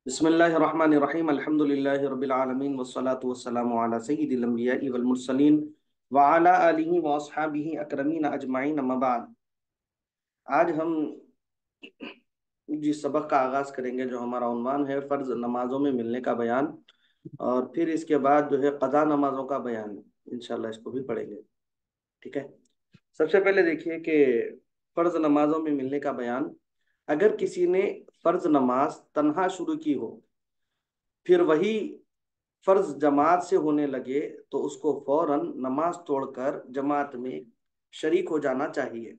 बिस्मिल्लाहिर्रहमानिर्रहीम अल्हम्दुलिल्लाहि रब्बिल आलमीन वस्सलातु वस्सलामु अला सय्यिदिल अंबिया'i वल मुरसलीन व अला आलिहि व अस्हाबिहि अकरमीन अजमाइन अम्मा बाद। आज हम जिस सबक का आगाज करेंगे, जो हमारा उन्वान है फर्ज नमाजों में मिलने का बयान, और फिर इसके बाद जो है कज़ा नमाजों का बयान, इंशाल्लाह इसको भी पढ़ेंगे। ठीक है। सबसे पहले देखिए कि फर्ज नमाजों में मिलने का बयान। अगर किसी ने फर्ज नमाज तन्हा शुरू की हो, फिर वही फर्ज जमात से होने लगे, तो उसको फौरन नमाज तोड़कर जमात में शरीक हो जाना चाहिए।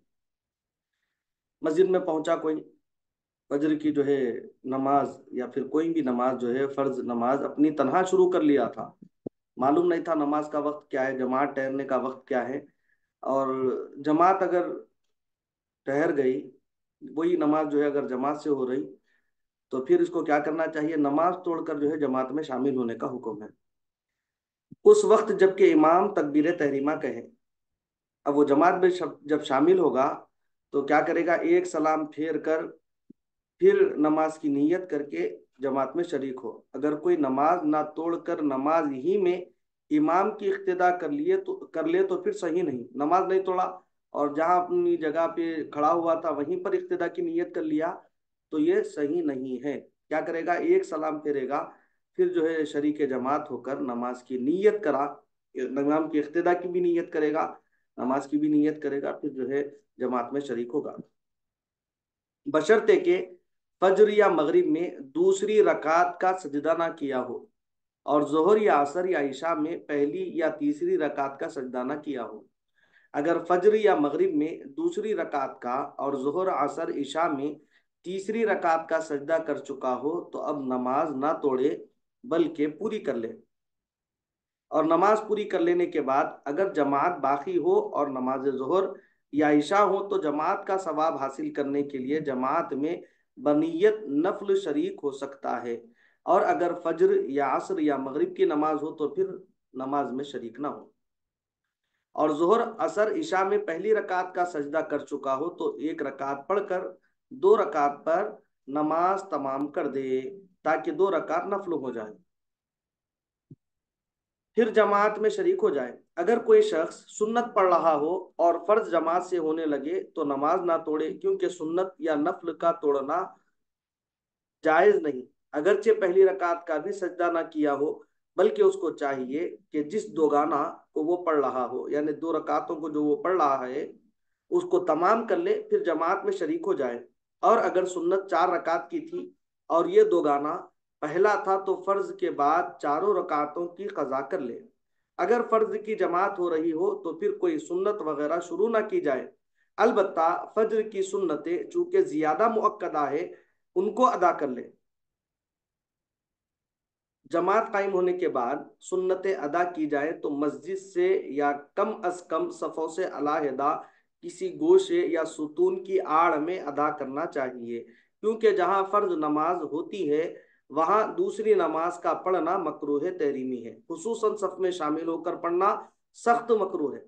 मस्जिद में पहुंचा कोई, फजर की जो है नमाज या फिर कोई भी नमाज जो है फर्ज नमाज अपनी तनहा शुरू कर लिया था, मालूम नहीं था नमाज का वक्त क्या है, जमात ठहरने का वक्त क्या है, और जमात अगर ठहर गई, वही नमाज जो है अगर जमात से हो रही, तो फिर इसको क्या करना चाहिए, नमाज तोड़कर जो है जमात में शामिल होने का हुक्म है। उस वक्त जबकि इमाम तकबीर तहरीमा कहे, अब वो जमात में जब शामिल होगा तो क्या करेगा, एक सलाम फेर कर फिर नमाज की नीयत करके जमात में शरीक हो। अगर कोई नमाज ना तोड़कर नमाज ही में इमाम की इक्तिदा कर ले तो फिर सही नहीं, नमाज नहीं तोड़ा और जहां अपनी जगह पे खड़ा हुआ था वहीं पर इक्तिदा की नीयत कर लिया, तो ये सही नहीं है। क्या करेगा, एक सलाम फेरेगा, फिर जो है शरीक जमात होकर नमाज की नीयत करा, इमाम की इक्तिदा की भी नीयत करेगा, नमाज की भी नीयत करेगा, फिर जो है जमात में शरीक होगा। बशर्ते के फज्र या मगरिब में दूसरी रकात का सजदा ना किया हो, और जोहर या असर या इशा में पहली या तीसरी रकात का सजदा ना किया हो। अगर फज्र या मगरिब में दूसरी रकात का और जोहर असर इशा में तीसरी रकात का सजदा कर चुका हो, तो अब नमाज ना तोड़े बल्कि पूरी कर ले। और नमाज पूरी कर लेने के बाद अगर जमात बाकी हो और नमाज जोहर या इशा हो, तो जमात का सवाब हासिल करने के लिए जमात में बनियत नफल शरीक हो सकता है। और अगर फज्र या असर या मगरिब की नमाज हो, तो फिर नमाज में शरीक ना हो। और जोहर असर इशा में पहली रकात का सजदा कर चुका हो, तो एक रकात पढ़कर दो रकात पर नमाज तमाम कर दे, ताकि दो रकात नफल हो जाए, फिर जमात में शरीक हो जाए। अगर कोई शख्स सुन्नत पढ़ रहा हो और फर्ज जमात से होने लगे, तो नमाज ना तोड़े, क्योंकि सुन्नत या नफल का तोड़ना जायज नहीं। अगरचे पहली रकात का भी सजदा ना किया हो, बल्कि उसको चाहिए कि जिस दो गाना को वो पढ़ रहा हो, यानी दो रकातों को जो वो पढ़ रहा है, उसको तमाम कर ले, फिर जमात में शरीक हो जाए। और अगर सुन्नत चार रकात की थी और ये दो गाना पहला था, तो फर्ज के बाद चारों रकातों की कज़ा कर ले। अगर फर्ज की जमात हो रही हो, तो फिर कोई सुन्नत वगैरह शुरू ना की जाए। अलबत्ता फज्र की सुन्नतें चूंकि ज्यादा मुअक्कदा है, उनको अदा कर ले। जमात कायम होने के बाद सुन्नतें अदा की जाए, तो मस्जिद से या कम अज कम सफ़ों से अलहदा किसी गोशे या सुतून की आड़ में अदा करना चाहिए, क्योंकि जहां फर्ज नमाज होती है वहां दूसरी नमाज का पढ़ना मकरूह तहरीमी है। खुसूसन सफ में शामिल होकर पढ़ना सख्त मकरूह है।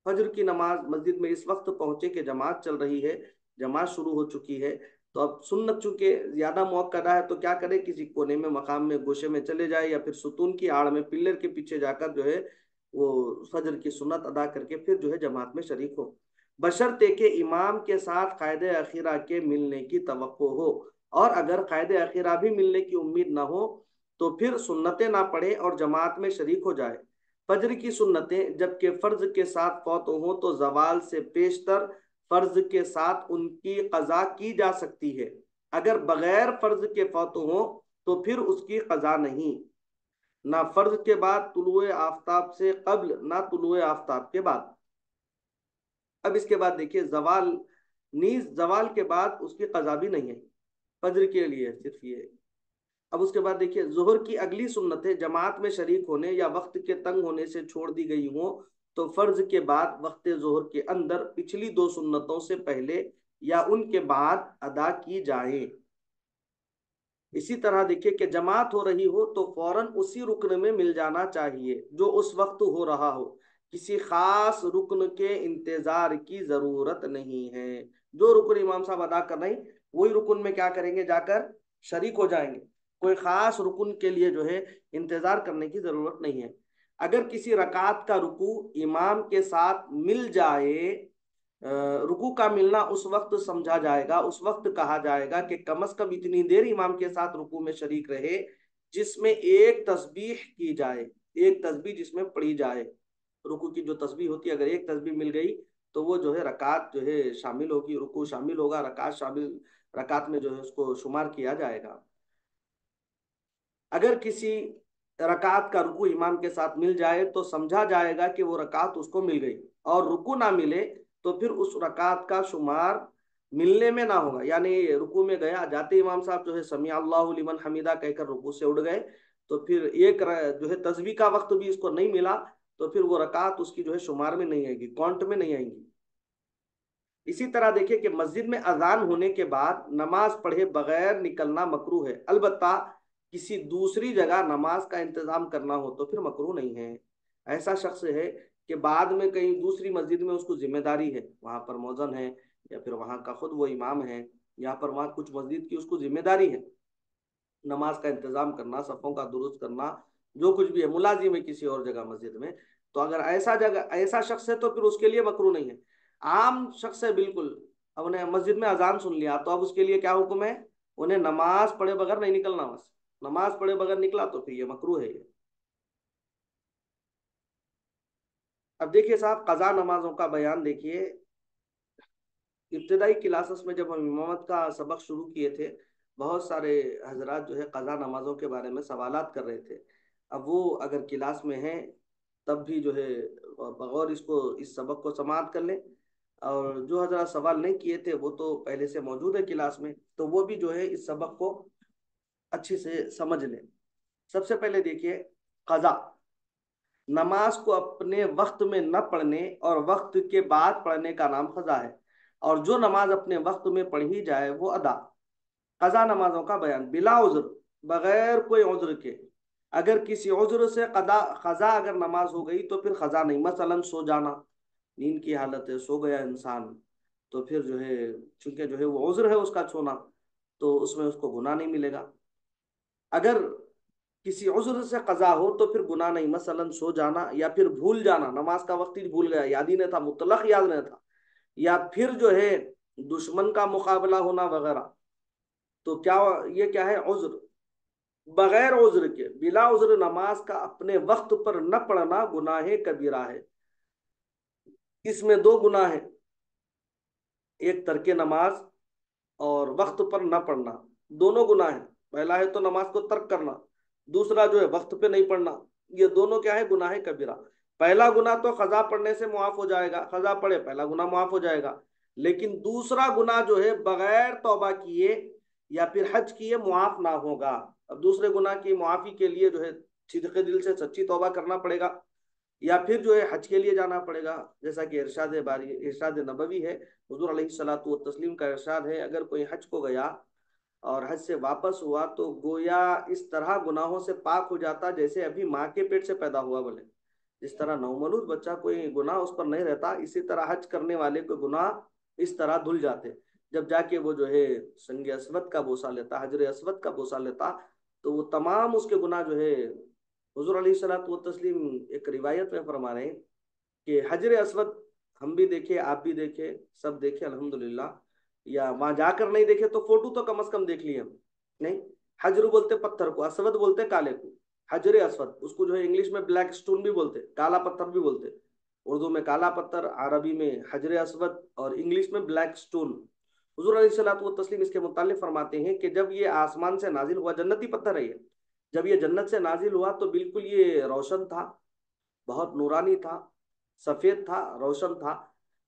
फजर की नमाज मस्जिद में इस वक्त पहुंचे कि जमात चल रही है, जमात शुरू हो चुकी है, तो अब सुन्नत चूंकि ज्यादा मुअक्कदा है, तो क्या करे, किसी कोने में मकाम में गोशे में चले जाए, या फिर सुतून की आड़ में पिल्लर के पीछे जाकर जो है वो फजर की सुन्नत अदा करके फिर जो है जमात में शरीक हो, बशर्ते के इमाम के साथ कायदे अखीरा के मिलने की तवक्को हो। और अगर कायदे अखीरा भी मिलने की उम्मीद ना हो, तो फिर सुन्नतें ना पढ़े और जमात में शरीक हो जाए। फजर की सुन्नतें जबकि फर्ज के साथ फौत हो, तो जवाल से पेशतर फर्ज के साथ उनकी कज़ा की जा सकती है। अगर बगैर फर्ज के फौत हो, तो फिर उसकी कज़ा नहीं, ना फर्ज के बाद तुलुए आफ्ताब से कब्ल, ना तुलुए आफ्ताब के बाद। अब इसके बाद देखिए जवाल, नीज जवाल के बाद उसकी कज़ा भी नहीं है, फज्र के लिए सिर्फ ये। अब उसके बाद देखिए जोहर की अगली सुन्नतें जमात में शरीक होने या वक्त के तंग होने से छोड़ दी गई हो, तो फर्ज के बाद वक्त जोहर के अंदर पिछली दो सुन्नतों से पहले या उनके बाद अदा की जाए। इसी तरह देखिए कि जमात हो रही हो, तो फौरन उसी रुकन में मिल जाना चाहिए जो उस वक्त हो रहा हो। किसी खास रुकन के इंतजार की जरूरत नहीं है। जो रुकन इमाम साहब अदा कर रहे हैं, वही रुकन में क्या करेंगे, जाकर शरीक हो जाएंगे। कोई खास रुकुन के लिए जो है इंतजार करने की जरूरत नहीं है। अगर किसी रकात का रुकू इमाम के साथ मिल जाए, रुकू का मिलना उस वक्त समझा जाएगा, उस वक्त कहा जाएगा कि कम अज कम इतनी देर इमाम के साथ रुकू में शरीक रहे जिसमें एक तस्बीह की जाए, एक तस्बीह जिसमें पढ़ी जाए। रुकू की जो तस्बीह होती है, अगर एक तस्बीह मिल गई तो वो जो है रकात जो है शामिल होगी, रुकू शामिल होगा, रकात शामिल, रकात में जो है उसको शुमार किया जाएगा। अगर किसी रकात का रुकू इमाम के साथ मिल जाए तो समझा जाएगा कि वो रकात उसको मिल गई, और रुकू ना मिले तो फिर उस रकात का शुमार मिलने में ना होगा। यानी रुकू में गया, जाते इमाम साहब जो है समी अल्लाहु लिमन हमीदा कहकर रुकू से उड़ गए, तो फिर एक जो है तस्बीह का वक्त भी इसको नहीं मिला, तो फिर वो रकात उसकी जो है शुमार में नहीं आएगी, काउंट में नहीं आएंगी। इसी तरह देखिए कि मस्जिद में अजान होने के बाद नमाज पढ़े बगैर निकलना मकरूह है, अलबत्ता किसी दूसरी जगह नमाज का इंतजाम करना हो तो फिर मकरूह नहीं है। ऐसा शख्स है कि बाद में कहीं दूसरी मस्जिद में उसको जिम्मेदारी है, वहां पर मौजन है या फिर वहां का खुद वो इमाम है, यहाँ पर वहां कुछ मस्जिद की उसको जिम्मेदारी है नमाज का इंतजाम करना, सफ़ों का दुरुस्त करना, जो कुछ भी है, मुलाजिम है किसी और जगह मस्जिद में, तो अगर ऐसा जगह ऐसा शख्स है तो फिर उसके लिए मकरूह नहीं है। आम शख्स है बिल्कुल, अब उन्हें मस्जिद में अजान सुन लिया तो अब उसके लिए क्या हुक्म है, उन्हें नमाज पढ़े बगैर नहीं निकलना, बस नमाज पढ़े बगैर निकला तो फिर ये मकरूह है ये। अब देखिए साहब, कज़ा नमाजों का बयान देखिए। इब्तदाई क्लासेस में जब हम इमामत का सबक शुरू किए थे, बहुत सारे हजरात जो है कज़ा नमाजों के बारे में सवालात कर रहे थे। अब वो अगर क्लास में हैं तब भी जो है बगौर इसको इस सबक को समाप्त कर लें, और जो हजरात सवाल नहीं किए थे वो तो पहले से मौजूद है क्लास में, तो वो भी जो है इस सबक को अच्छे से समझ लें। सबसे पहले देखिए, कज़ा नमाज को अपने वक्त में न पढ़ने और वक्त के बाद पढ़ने का नाम कज़ा है, और जो नमाज अपने वक्त में पढ़ी जाए वो अदा। कज़ा नमाजों का बयान, बिला उज़्र, बगैर कोई उज़्र के, अगर किसी उज़्र से कदा कज़ा अगर नमाज हो गई तो फिर कज़ा नहीं। मसलन सो जाना, नींद की हालत है, सो गया इंसान, तो फिर जो है चूंकि जो है वो उज़्र है उसका सोना, तो उसमें उसको गुनाह नहीं मिलेगा। अगर किसी उज़्र से कज़ा हो तो फिर गुनाह नहीं, मसलन सो जाना या फिर भूल जाना, नमाज का वक्त ही भूल गया, याद ही नहीं था, मुतलक याद नहीं था, या फिर जो है दुश्मन का मुकाबला होना वगैरह, तो क्या ये क्या है, उज़्र। बगैर उज़्र के, बिला उज़्र नमाज का अपने वक्त पर न पढ़ना गुनाह कबीरा है। इसमें दो गुनाह है, एक तर्के नमाज और वक्त पर न पढ़ना, दोनों गुनाह है। पहला है तो नमाज को तर्क करना, दूसरा जो है वक्त पे नहीं पढ़ना, ये दोनों क्या है, गुनाह कबीरा। पहला गुनाह तो खजा पढ़ने से मुआफ हो जाएगा, खजा पढ़े पहला गुनाह मुआफ हो जाएगा, लेकिन दूसरा गुनाह जो है बगैर तौबा किए या फिर हज किए मुआफ ना होगा। अब दूसरे गुनाह की मुआफी के लिए जो है सिद्क़े दिल से सच्ची तौबा करना पड़ेगा, या फिर जो है हज के लिए जाना पड़ेगा, जैसा कि इरशाद बारी, इरशाद नबवी है, हुजूर अलैहिस्सलातु व तस्लीम का इरशाद है, अगर कोई हज को गया और हज से वापस हुआ तो गोया इस तरह गुनाहों से पाक हो जाता जैसे अभी माँ के पेट से पैदा हुआ। बोले जिस तरह नवमौलूद बच्चा कोई गुनाह उस पर नहीं रहता, इसी तरह हज करने वाले को गुनाह इस तरह धुल जाते। जब जाके वो जो है संग असवद का बोसा लेता, हजर असवद का बोसा लेता, तो वो तमाम उसके गुनाह जो है, हुजूर अलैहिस्सलातु व तस्लीम एक रिवायत में फरमा रहे हैं कि हजर असवद हम भी देखे, आप भी देखे, सब देखे अल्हम्दुलिल्लाह, या वहां जाकर नहीं देखे तो फोटो तो कम से कम देख लिए हम। नहीं, हजरू बोलते पत्थर को, असवद बोलते काले को, हजर असवद, उसको जो है इंग्लिश में ब्लैक स्टोन भी बोलते, काला पत्थर भी बोलते, उर्दू में काला पत्थर, अरबी में हजर असवद और इंग्लिश में ब्लैक स्टोन। हुजूर अलैहिस्सलातु व तस्लीम इसके मुतालिक फरमाते हैं कि जब ये आसमान से नाजिल हुआ, जन्नती पत्थर है ये, जब ये जन्नत से नाजिल हुआ तो बिल्कुल ये रोशन था, बहुत नूरानी था, सफेद था, रोशन था।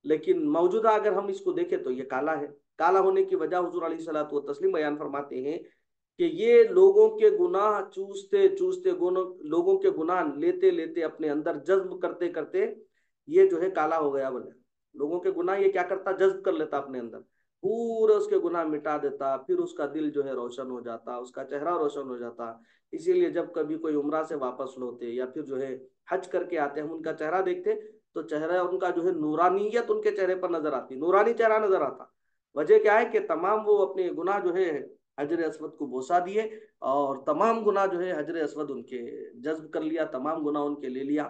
लेकिन मौजूदा अगर हम इसको देखें तो ये काला है। काला होने की वजह हुजूर अलैहिस्सलातु व तस्लीम बयान फरमाते हैं कि ये लोगों के गुनाह चूसते चूसते, लोगों के गुनाह लेते लेते, अपने अंदर जज्ब करते करते ये जो है काला हो गया। बोले लोगों के गुनाह ये क्या करता, जज्ब कर लेता अपने अंदर, पूरे उसके गुनाह मिटा देता, फिर उसका दिल जो है रोशन हो जाता, उसका चेहरा रोशन हो जाता। इसीलिए जब कभी कोई उम्रा से वापस लौटे या फिर जो है हज करके आते, हम उनका चेहरा देखते तो चेहरा उनका जो है नूरानियत उनके चेहरे पर नजर आती, नूरानी चेहरा नजर आता। वजह क्या है कि तमाम वो अपने गुनाह जो है हजर अस्वद को बोसा दिए और तमाम गुनाह जो है हजर अस्वद उनके जज्ब कर लिया, तमाम गुनाह उनके ले लिया।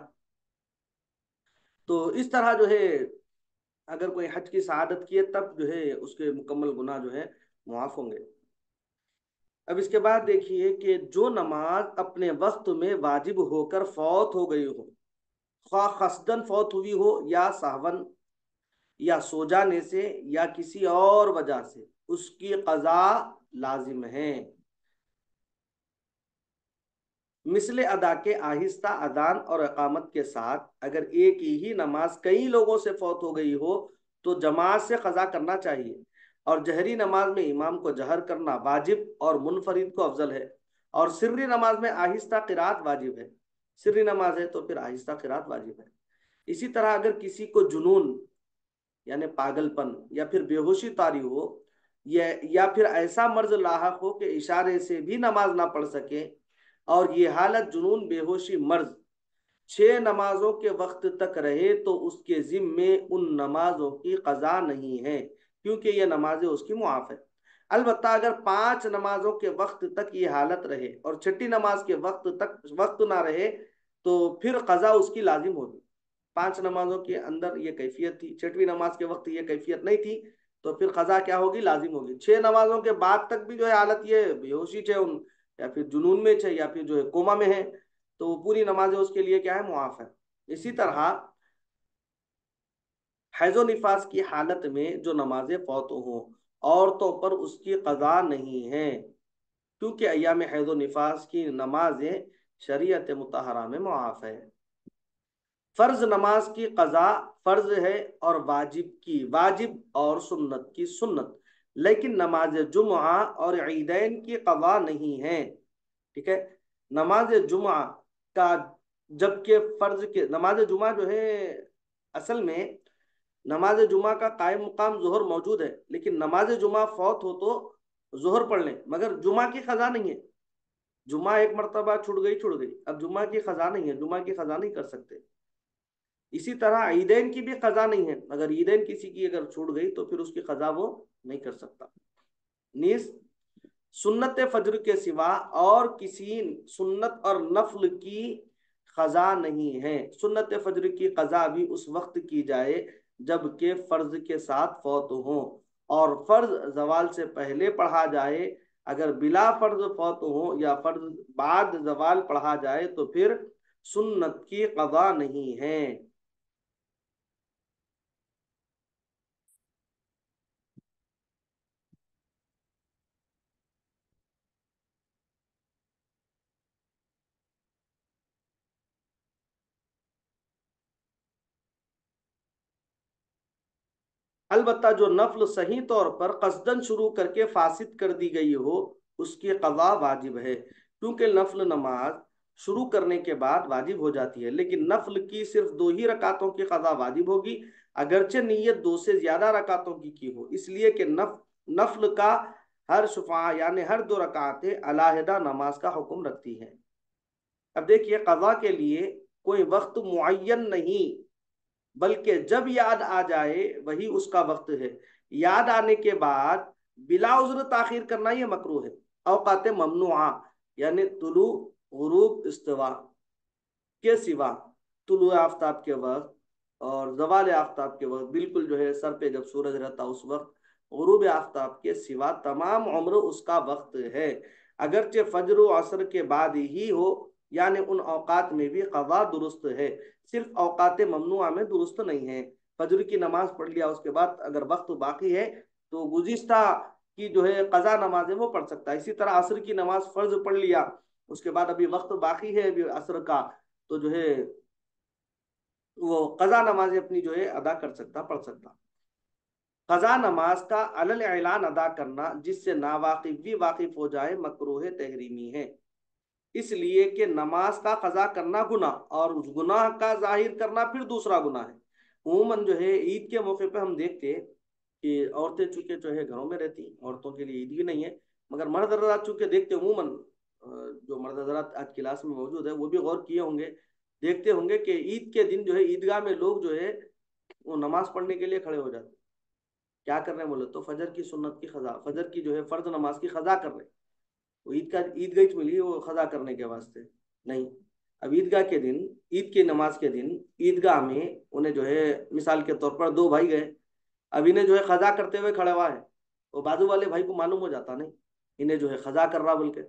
तो इस तरह जो है अगर कोई हज की शहादत किए तब जो है उसके मुकम्मल गुनाह जो है मुआफ होंगे। अब इसके बाद देखिए कि जो नमाज अपने वक्त में वाजिब होकर फौत हो गई हो, ख्वाह कसदन फौत हुई हो या सहवन या सो जाने से या किसी और वजह से, उसकी कज़ा लाजिम है। मिसले अदा के आहिस्ता अदान और इकामत के साथ अगर एक ही नमाज कई लोगों से फौत हो गई हो तो जमात से कज़ा करना चाहिए, और जहरी नमाज में इमाम को जहर करना वाजिब और मुनफरिद को अफजल है, और सिर्री नमाज में आहिस्ता किरात वाजिब है। सिर्री नमाज है तो फिर आहिस्ता किरात वाजिब है। इसी तरह अगर किसी को जुनून यानी पागलपन या फिर बेहोशी तारी हो, या फिर ऐसा मर्ज लाहक हो कि इशारे से भी नमाज ना पढ़ सके, और ये हालत जुनून बेहोशी मर्ज 6 नमाजों के वक्त तक रहे तो उसके जिम्मे उन नमाजों की कज़ा नहीं है, क्योंकि ये नमाजें उसकी मुआफ है। अलबत्ता अगर 5 नमाजों के वक्त तक ये हालत रहे और छठी नमाज के वक्त तक वक्त ना रहे तो फिर कज़ा उसकी लाजिम होगी। 5 नमाजों के अंदर ये कैफियत थी, छठवीं नमाज के वक्त ये कैफियत नहीं थी, तो फिर कज़ा क्या होगी, लाजिम होगी। 6 नमाजों के बाद तक भी जो है हालत ये बेहोशी है उन, या फिर जुनून में है, या फिर जो है कोमा में है, तो पूरी नमाजें उसके लिए क्या है, मुआफ है। इसी तरह हैजो निफास की हालत में जो नमाजें फौत हों, औरतों पर उसकी कज़ा नहीं है, क्योंकि अय्याम हैजो निफास की नमाजें शरीयत मुतहरा में मुआफ है। फर्ज नमाज की कज़ा फर्ज है और वाजिब की वाजिब और सुन्नत की सुन्नत, लेकिन नमाज जुमा और ईदैन की कज़ा नहीं है। ठीक है, नमाज जुमा का, जबकि फर्ज के नमाज जुमा जो है असल में नमाज जुमा का कायम मुकाम जोहर मौजूद है, लेकिन नमाज जुमा फौत हो तो जोहर पढ़ लें, मगर जुमा की खजा नहीं है। जुमा एक मरतबा छुट गई छुट गई, अब जुमा की खजा नहीं है, जुमा की खजा नहीं कर सकते। इसी तरह ईदैन की भी खजा नहीं है, अगर ईदैन किसी की अगर छूट गई तो फिर उसकी खजा वो नहीं कर सकता। नीस सुन्नत फज्र के सिवा और किसी सुन्नत और नफल की खजा नहीं है। सुन्नत फज्र की कजा भी उस वक्त की जाए जबकि फर्ज के साथ फौत हो, और फर्ज जवाल से पहले पढ़ा जाए। अगर बिला फर्ज फौत हो या फर्ज बाद जवाल पढ़ा जाए तो फिर सुन्नत की कजा नहीं है। अलबत्ता जो नफल सही तौर पर कसदन शुरू करके फासिद कर दी गई हो उसकी कज़ा वाजिब है, क्योंकि नफल नमाज शुरू करने के बाद वाजिब हो जाती है, लेकिन नफल की सिर्फ 2 ही रकातों की कज़ा वाजिब होगी, अगरचे नीयत 2 से ज्यादा रकातों की हो, इसलिए कि नफल का हर शुफा यानी हर 2 रकातें अलाहिदा नमाज का हुक्म रखती है। अब देखिए, कज़ा के लिए कोई वक्त मुअय्यन नहीं, बल्कि जब याद आ जाए वही उसका वक्त है। याद आने के बाद बिला उज़्र ताखीर करना यह मकरूह है। औकात ममनुआ यानी तुलु, गुरूब, इस्तिवा के सिवा, तुलु आफ्ताब के वक्त और जवाल आफ्ताब के वक्त, बिल्कुल जो है सर पे जब सूरज रहता उस वक्त, गुरूब आफ्ताब के सिवा तमाम उम्र उसका वक्त है। अगरचे फजर व असर के बाद ही हो, यानी उन औकात में भी कज़ा दुरुस्त है, सिर्फ औकात ममनुआ में दुरुस्त नहीं है। फजर की नमाज पढ़ लिया उसके बाद अगर वक्त बाकी है तो गुज़िश्ता की जो है कज़ा नमाज है वो पढ़ सकता है। इसी तरह असर की नमाज फर्ज पढ़ लिया, उसके बाद अभी वक्त बाकी है अभी असर का, तो जो है वो कज़ा नमाज अपनी जो है अदा कर सकता, पढ़ सकता। कज़ा नमाज का अलल ऐलान अदा करना जिससे नावाकिफ भी वाकिफ हो जाए मकरूह तहरीमी है, इसलिए कि नमाज का कज़ा करना गुनाह और उस गुनाह का जाहिर करना फिर दूसरा गुनाह है। उमूमन जो है ईद के मौके पे हम देखते हैं कि औरतें चूंकि जो है घरों में रहती, औरतों के लिए ईद भी नहीं है, मगर मर्द हजरात चूंकि देखते उमूमन, जो मर्द हजरात आज क्लास में मौजूद है वो भी गौर किए होंगे, देखते होंगे कि ईद के दिन जो है ईदगाह में लोग जो है वो नमाज पढ़ने के लिए खड़े हो जाते, क्या कर रहे हैं बोले तो फजर की सुन्नत की खजा, फजर की जो है फर्ज नमाज की खजा कर रहे हैं। वो ईद का ईद गई मिली वो खजा करने के वास्ते नहीं। अब ईदगाह के दिन, ईद की नमाज के दिन ईदगाह में उन्हें जो है मिसाल के तौर पर दो भाई गए, अब इन्हें जो है खजा करते हुए खड़ा हुआ है, वो बाजू वाले भाई को मालूम हो जाता नहीं इन्हें जो है खजा कर रहा बोल के,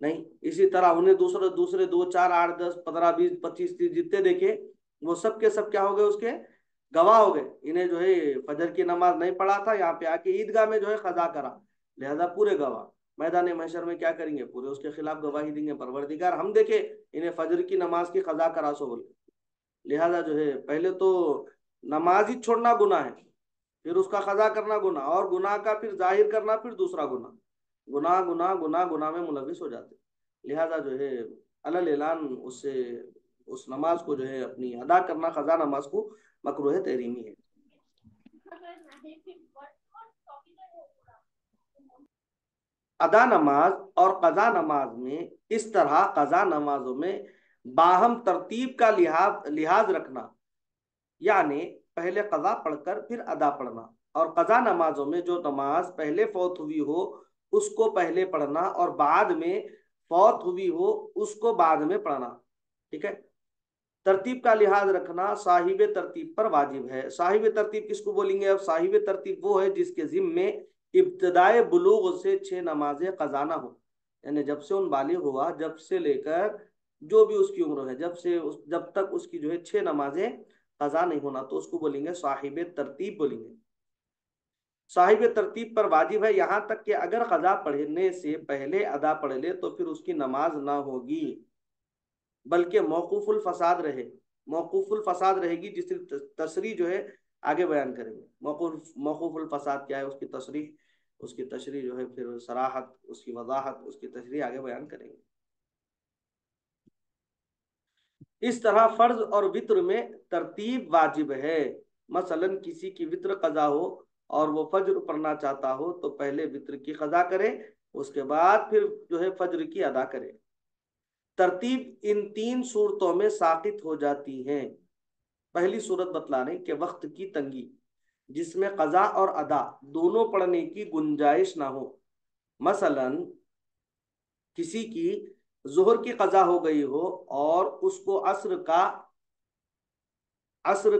नहीं। इसी तरह उन्हें दूसरे दूसरे 2 4 8 10 15 20 25 30 जितने देखे वो सब के सब क्या हो गए, उसके गवाह हो गए। इन्हें जो है फजर की नमाज नहीं पढ़ा था, यहाँ पे आके ईदगाह में जो है खजा करा, लिहाजा पूरे गवाह मैदान महशर में क्या करेंगे, पूरे उसके खिलाफ गवाही देंगे, परवरदिगार हम देखे इन्हें फजर की नमाज की खजा करा सो बोले। लिहाजा जो है पहले तो नमाज ही छोड़ना गुनाह है, फिर उसका खजा करना गुनाह, और गुनाह का फिर जाहिर करना फिर दूसरा गुनाह, गुनाह गुनाह गुनाह गुनाह में मुलविस हो जाते। लिहाजा जो है अलल ऐलान उससे उस नमाज को जो है अपनी अदा करना, खजा नमाज को मकरूह तहरीमी है। अदा नमाज और कजा नमाज में इस तरह कजा नमाजों में बाहम तरतीब का लिहाज लिहाज रखना, यानी पहले कजा पढ़कर फिर अदा पढ़ना, और कजा नमाजों में जो नमाज पहले फौत हुई हो उसको पहले पढ़ना और बाद में फौत हुई हो उसको बाद में पढ़ना। ठीक है। तरतीब का लिहाज रखना साहिब तरतीब पर वाजिब है। साहिब तरतीब किसको बोलेंगे, अब साहिब तरतीब वो है जिसके जिम्मे इब्तदाए बुलूग से 6 नमाजें कजाना हो, यानी जब से उन बालिग हुआ, जब से लेकर जो भी उसकी उम्र है, जब तक उसकी जो है 6 नमाजें कजा नहीं होना, तो उसको बोलेंगे साहिब तरतीब बोलेंगे। साहिब तरतीब पर वाजिब है यहाँ तक कि अगर कजा पढ़ने से पहले अदा पढ़ ले तो फिर उसकी नमाज ना होगी, बल्कि मौकूफुल फसाद रहे, मौकूफुल फसाद रहेगी, जिसकी तशरीह जो है आगे बयान करेंगे। मौकूफुल फसाद क्या है, उसकी तशरीह जो है फिर सराहत, उसकी वजाहत, उसकी तशरीह आगे बयान करेंगे। इस तरह फर्ज और वित्र में तरतीब वाजिब है। मसलन किसी की वित्र कजा हो और वो फज्र पढ़ना चाहता हो तो पहले वित्र की कजा करे, उसके बाद फिर जो है फज्र की अदा करे। तरतीब इन 3 सूरतों में साकित हो जाती है। पहली सूरत बतला रहे कि वक्त की तंगी, जिसमें कजा और अदा दोनों पढ़ने की गुंजाइश ना हो। मसलन किसी की जोहर की कजा हो गई हो और उसको असर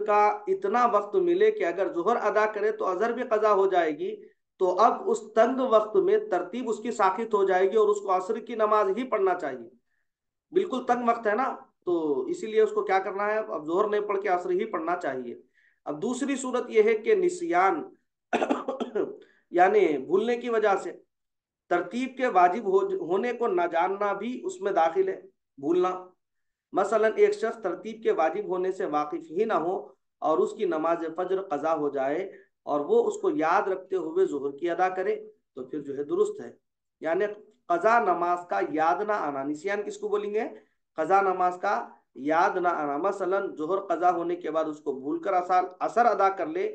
का इतना वक्त मिले कि अगर जोहर अदा करे तो अजहर भी कजा हो जाएगी, तो अब उस तंग वक्त में तरतीब उसकी साकित हो जाएगी और उसको असर की नमाज ही पढ़ना चाहिए। बिल्कुल तंग वक्त है ना, तो इसीलिए उसको क्या करना है, अब जोहर नहीं पढ़ के असर ही पढ़ना चाहिए। अब दूसरी सूरत यह है कि निसियान यानी भूलने की वजह से तरतीब के वाजिब होने को न जानना भी उसमें दाखिल है, भूलना। मसलन एक शख्स तरतीब के वाजिब होने से वाकिफ ही ना हो और उसकी नमाज फजर कजा हो जाए और वो उसको याद रखते हुए जोहर की अदा करे तो फिर जो है दुरुस्त है। यानी कजा नमाज का याद ना आना, निसियान किसको बोलेंगे, कजा नमाज का याद ना आना। मसलन जोहर कजा होने के बाद उसको भूल कर असर अदा कर ले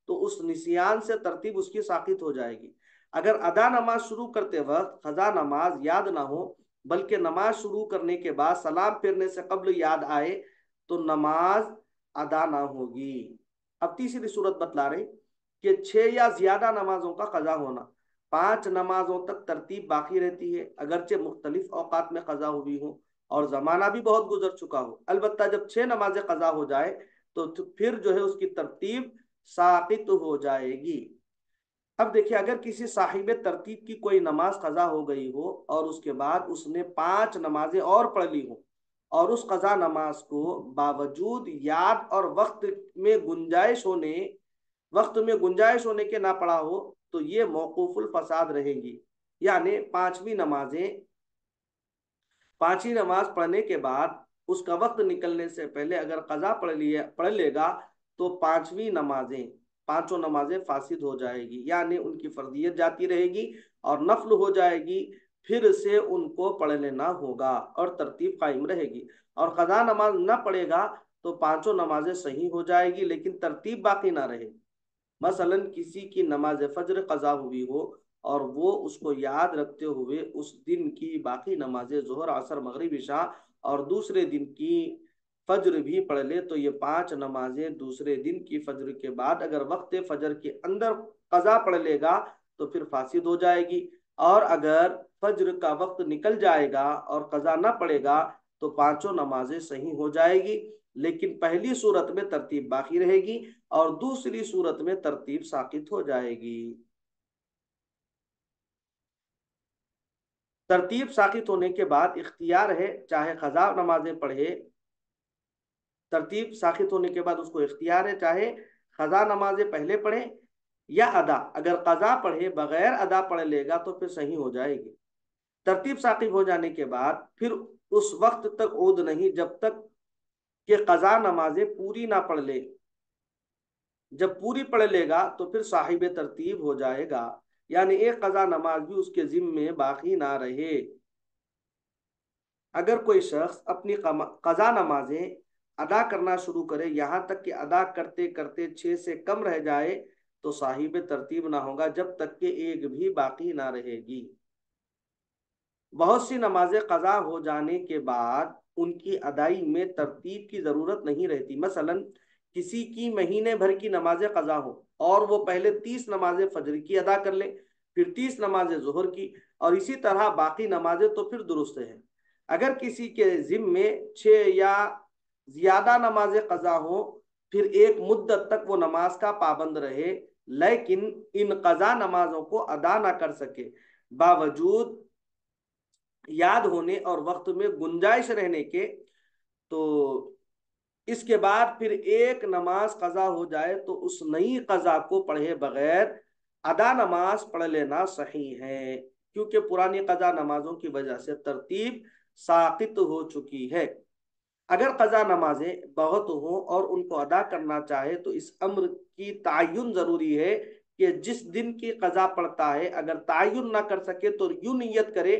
तो उस निसियान से तरतीब उसकी साकित हो जाएगी। अगर अदा नमाज शुरू करते वक्त कजा नमाज याद ना हो बल्कि नमाज शुरू करने के बाद सलाम फेरने से कब्ल याद आए तो नमाज अदा ना होगी। अब तीसरी सूरत बतला रहे कि 6 या ज्यादा नमाजों का कजा होना। 5 नमाजों तक तरतीब बाकी रहती है अगरचे मुख्तलिफ औकात में कजा हुई हो और जमाना भी बहुत गुजर चुका हो। अलबत्ता जब 6 नमाजें कजा हो जाए तो फिर जो है उसकी तरतीब साकित हो जाएगी। अब देखिए अगर किसी साहिब तरतीब की कोई नमाज कजा हो गई हो और उसके बाद उसने 5 नमाजें और पढ़ ली हो और उस कजा नमाज को बावजूद याद और वक्त में गुंजाइश होने के ना पढ़ा हो तो ये मौकूफुल फसाद रहेंगी। यानी पांचवी नमाज पढ़ने के बाद उसका वक्त निकलने से पहले अगर कजा पढ़ लेगा तो 5 नमाजें फासिद हो जाएगी, यानी उनकी फर्दियत जाती रहेगी और नफल हो जाएगी, फिर से उनको पढ़ लेना होगा और तरतीब कायम रहेगी। और कजा नमाज न पढ़ेगा तो 5 नमाजें सही हो जाएगी लेकिन तरतीब बाकी ना रहेगी। मसलन किसी की नमाज फजर कजा हुई हो और वो उसको याद रखते हुए उस दिन की बाकी नमाजें जोहर असर मगरिब इशा और दूसरे दिन की फजर भी पढ़ ले तो ये 5 नमाजें दूसरे दिन की फजर के बाद अगर वक्त फजर के अंदर कज़ा पढ़ लेगा तो फिर फासिद हो जाएगी। और अगर फज्र का वक्त निकल जाएगा और कज़ा ना पड़ेगा तो पांचों नमाजें सही हो जाएगी, लेकिन पहली सूरत में तरतीब बाकी रहेगी और दूसरी सूरत में तरतीब साकित हो जाएगी। तरतीब साकित होने के बाद इख्तियार है, चाहे कज़ा नमाजें पढ़े, तरतीब साकित होने के बाद उसको इख्तियार है, चाहे कज़ा नमाजें पहले पढ़े या अदा। अगर कज़ा पढ़े बगैर अदा पढ़ लेगा तो फिर सही हो जाएगी। तरतीब साकित हो जाने के बाद फिर उस वक्त तक ओद नहीं जब तक कि कज़ा नमाजें पूरी ना पढ़ ले। जब पूरी पढ़ लेगा तो फिर साहिब तरतीब हो जाएगा, यानी एक कज़ा नमाज भी उसके जिम्मे बाकी ना रहे। अगर कोई शख्स अपनी कज़ा नमाजें अदा करना शुरू करे, यहाँ तक कि अदा करते करते 6 से कम रह जाए, तो साहिब तरतीब ना होगा जब तक कि एक भी बाकी ना रहेगी। बहुत सी नमाजें कज़ा हो जाने के बाद उनकी अदाई में तरतीब की ज़रूरत नहीं रहती। मसलन किसी की महीने भर की नमाजें कज़ा हो और वो पहले 30 नमाजें फजर की अदा कर ले, फिर 30 नमाजें जोहर की, और इसी तरह बाकी नमाजें, तो फिर दुरुस्त है। अगर किसी के जिम्मे 6 या ज्यादा नमाजें कज़ा हो, फिर एक मुद्दत तक वो नमाज का पाबंद रहे, लेकिन इन कज़ा नमाजों को अदा ना कर सके, बावजूद याद होने और वक्त में गुंजाइश रहने के, तो इसके बाद फिर एक नमाज कज़ा हो जाए तो उस नई कज़ा को पढ़े बगैर अदा नमाज पढ़ लेना सही है, क्योंकि पुरानी कज़ा नमाजों की वजह से तरतीब साकित हो चुकी है। अगर कज़ा नमाजें बहुत हों और उनको अदा करना चाहे तो इस अम्र की तायुन जरूरी है कि जिस दिन की कज़ा पड़ता है, अगर तायुन ना कर सके तो यूं नियत करे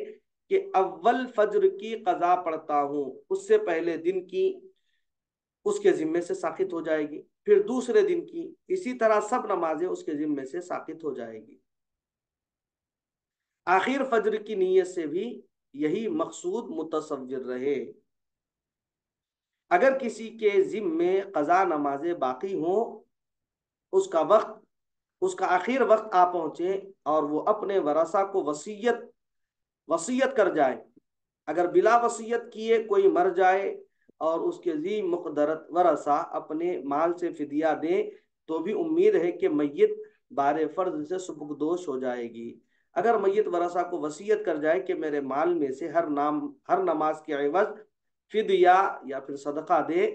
कि अव्वल फज्र की कज़ा पढ़ता हूं, उससे पहले दिन की उसके जिम्मे से साकित हो जाएगी, फिर दूसरे दिन की, इसी तरह सब नमाजें उसके जिम्मे से साकित हो जाएगी। आखिर फज्र की नीयत से भी यही मकसूद मुतसव्विर रहे। अगर किसी के जिम्मे कज़ा नमाजें बाकी हों, उसका वक्त उसका आखिर वक्त आ पहुंचे और वो अपने वरसा को वसीयत वसीयत कर जाए, अगर बिला वसीयत किए कोई मर जाए और उसके जी मुक़द्दरत वरसा अपने माल से फिदिया दे, तो भी उम्मीद है कि मैयत बारे फर्ज से सुबुकदोश हो जाएगी। अगर मैयत वरसा को वसीयत कर जाए कि मेरे माल में से हर नमाज के एवज फिदिया या फिर सदका दे,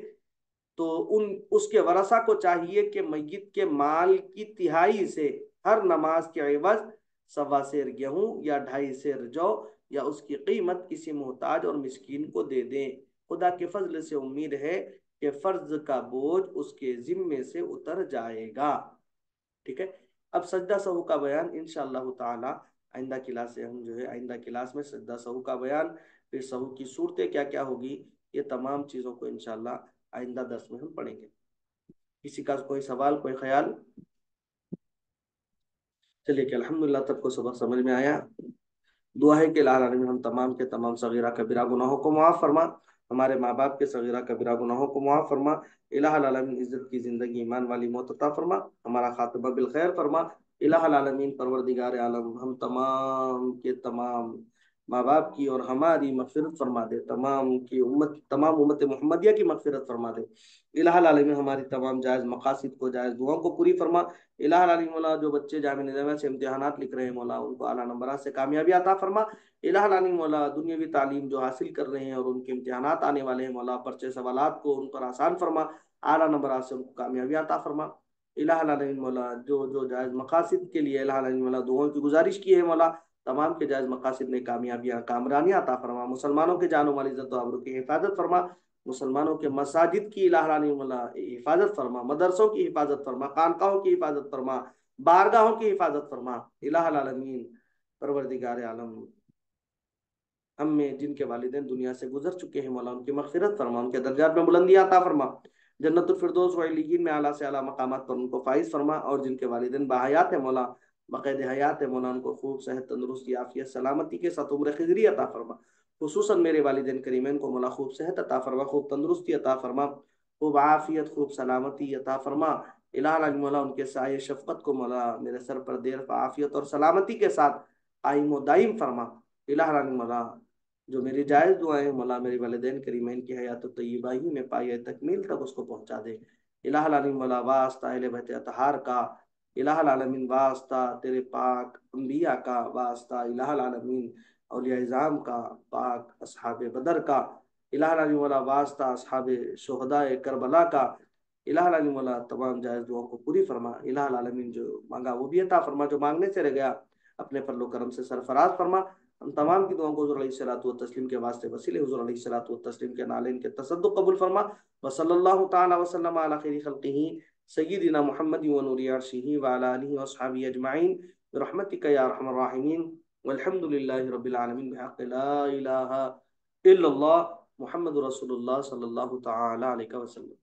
तो उन उसके वरसा को चाहिए कि मैयत के माल की तिहाई से हर नमाज के एवज 1.25 सेर गेहूं या 2.5 सेर जौ या उसकी कीमत किसी मोहताज और मिस्कीन को दे दें। खुदा के फजल से उम्मीद है कि फर्ज का बोझ उसके जिम्मे से उतर जाएगा। ठीक है। अब सजदा सहू का बयान इंशाअल्लाह ताला आइंदा क्लास से हम जो है आइंदा क्लास में सजदा सहू का बयान, फिर सहू की सूरतें क्या क्या होगी, ये तमाम चीज़ों को इंशाअल्लाह आइंदा दर्स में हम पढ़ेंगे। किसी का कोई सवाल, कोई ख्याल? चलिए कि अल्हम्दुलिल्लाह तब को सबक समझ में आया। दुआ है कि अल्लाह में हम तमाम के तमाम सगीरा कबीरा गुनाहों को माफ़ फरमा, हमारे माँ बाप के सगीरा कबीरा गुनाहों को माफ़ फरमा, इलाह आलमीन इज्जत की ज़िंदगी ईमान वाली मौत अता फरमा, हमारा खात्मा बिल खैर फरमा। इलाह आलमीन परवरदिगार आलम हम तमाम के तमाम माँ बाप की और हमारी मगफिरत फरमा दे, तमाम उम्मत मोहम्मदिया की मगफिरत फरमा दे। इलाह आलमीन हमारी तमाम जायज़ मकासिद को, जायज़ दुआओं को पूरी फरमा। इलाह आलमीन मौला जो बच्चे जामिया निज़ामिया से इम्तिहानात लिख रहे हैं मौला उनको आला नंबरात से कामयाबी अता फरमा। इलाह आलमीन मौला दुनियावी तालीम जो हासिल कर रहे हैं और उनके इम्तिहानात आने वाले हैं मौला पर्चे सवालात को उन पर आसान फरमा, आला नंबरात से उनको कामयाबी अता फरमा। इलाह आलमीन मौला जो जो जायज़ मकासिद के लिए इलाह आलमीन मौला दुआओं की गुजारिश की है मौला, तमाम के जायज़ मकासिद में कामयाबियाँ कामरानियाँ अता फरमा। मुसलमानों के जानो माल इज़्ज़त व आबरू की हिफाजत फरमा, मुसलमानों के मसाजिद की इलाह हिफाजत फरमा, मदरसों की हिफाजत फरमा, खानकाहों की हिफाजत फरमा, बारगाहों की हिफाजत फरमा। इलाह आलमीन परवरदिगार आलम हम में जिनके वालिदैन दुनिया से गुजर चुके हैं मौला उनकी मगफिरत फरमा, उनके दर्जात में बुलंदियाँ अता फरमा, जन्नतुल फिरदौस व इल्लियीन में आला से आला मकामात पर उनको फाइज फरमा। और जिनके वालिदैन बाहयात है मौला, बाक़ायदा हयात है मौला, उनको खूब सेहत तंदुरुस्ती आफियत सलामती के साथ उम्र खिजरी अता फरमा। खुसूसन मेरे वालिदैन करीमैन को मौला खूब सेहत अता फरमा, खूब तंदुरुस्ती अता फरमा, खूब आफियत, खूब सलामती अता फरमा। इलाह अलमीन मौला उनके साये शफकत को मौला मेरे सर पर देर आफियत और सलामती के साथ आइम व दाइम फरमा। इलाह अलमीन मौला जो मेरी जायज़ दुआएं हैं मौला मेरे वालिदैन करीमैन की हयात तय्यबा ही में पाई तकमील तक उसको पहुंचा दे। इलाह अलमीन मौला वास्ता अहले बैत अतहार का, इलाह अलमीन वास्ता तेरे पाक अंबिया का, वास्ता इलाह अलमीन औलिया इज़ाम का, पाक असहाब बदर का, इलाह अलमीन मौला वास्ता असहाब शुहदा करबला का। इलाह अलमीन मौला तमाम जायज़ दुआओं को पूरी फरमा। इलाह अलमीन जो मांगा वो भी अता फरमा, जो मांगने से रह गया अपने फजल करम से सरफराज फरमा। हम तमाम की दुआओं को हुज़ूर अलैहिस्सलातु व तस्लीम के वास्ते वसीले हुज़ूर अलैहिस्सलातु व तस्लीम के नालेन के तसद्दुक़ कबूल फरमा। व सल्लल्लाहु तआला व सल्लम अला खैरि खल्क़िही सय्यिदिना मुहम्मद व नूरि अर्शिही व अला आलिहि व अस्हाबिही अजमईन बिरहमतिका या अरहमर राहिमीन वल्हम्दुलिल्लाहि रब्बिल आलमीन बिहक़्क़ि ला इलाहा इल्लल्लाह मुहम्मदुर रसूलुल्लाह सल्लल्लाहु तआला अलैहि वसल्लम।